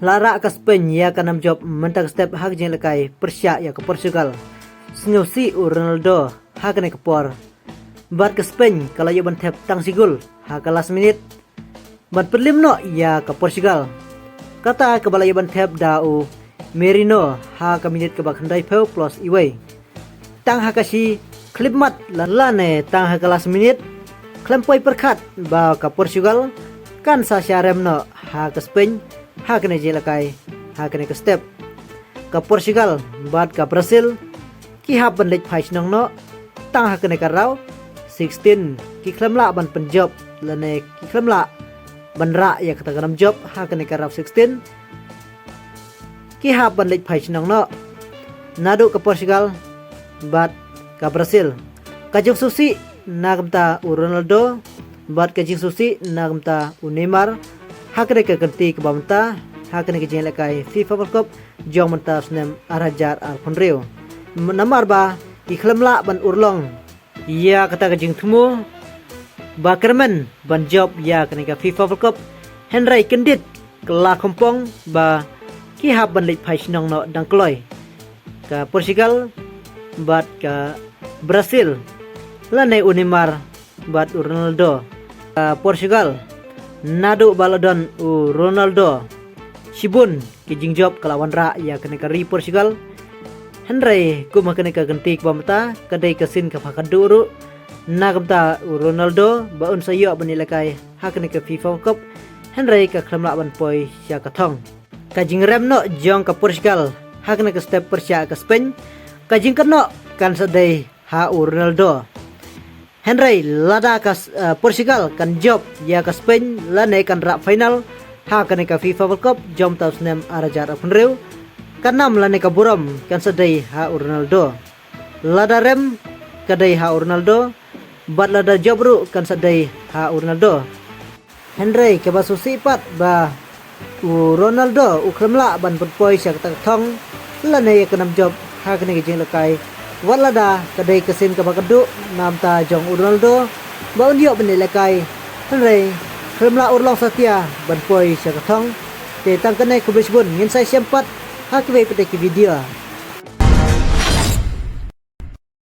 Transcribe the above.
Lara ke Spain ya kanam job mentang step hak jeng lekai Persia ya ke Portugal. Senyusi Ronaldo hak ne ke Por. Bat ke Spain kalau ya ban tap tang sigul hak last minute. Bat perlim no ya ke Portugal. Kata ke balai ban tap dau Merino hak ke minute ke bakandai peu plus iway. Tang hakasi klip mat lane tang hak last minute. Klempoi perkat ba ke Portugal kan sa syarem no hak ke Spain. Hak ne jelakai hak ne ke step ke Portugal bat ke Brazil ki hap ban lek phai nong no tang hak ne ka raw 16 ki khlamla ban penjob lane ki khlamla ban ra ya kata ganam job hak ne ka raw 16 ki hap ban lek phai nong no nadu ke Portugal bat ke Brazil kajung susi nagamta Ronaldo bat kajing susi nagamta Neymar hak ne ke ganti ke bamta hak ne ke jeng lekai FIFA World Cup jong menta snem arajar al konreo namar ba ikhlamla ban urlong ya kata ke jeng tumu ba kermen ban job ya ke FIFA World Cup Henry kendit kela kompong ba ki hab ban lek phai sinong no dang kloy ke Portugal bat ke Brazil lane Neymar bat Ronaldo ke Portugal nadu baladon Ronaldo Sibun kijing job kelawan ra ya kena kari Portugal Henry kuma kena ka ganti ke bamta kadai kesin ke fakaduru nagamta Ronaldo baun sayo banilakai hak kena ke FIFA World Cup Henry ka klamla ban poi sya kathong kajing rem no jong ke Portugal hak kena ke step Persia ke Spain kajing keno kan sadai ha Ronaldo Henry lada ke Portugal kan job ya ke Spain lane kan rak final ha kan ke FIFA World Cup jom taus nem arajar apunreu kanam lane ke buram kan sedai ha Ronaldo lada rem kadai ha Ronaldo bat lada job ru kan sedai ha Ronaldo Henry ke basu sifat ba Ronaldo ukramla ban poi syak tak thong lane ke nam job ha kan ke jeng lekai walada kadai kesin ke bakadu namta jong Ronaldo baun yo benelekai Henry kemla urlong satia ban poi sya kathong te tang kanai kubis bun ngin sai sempat hak we pete video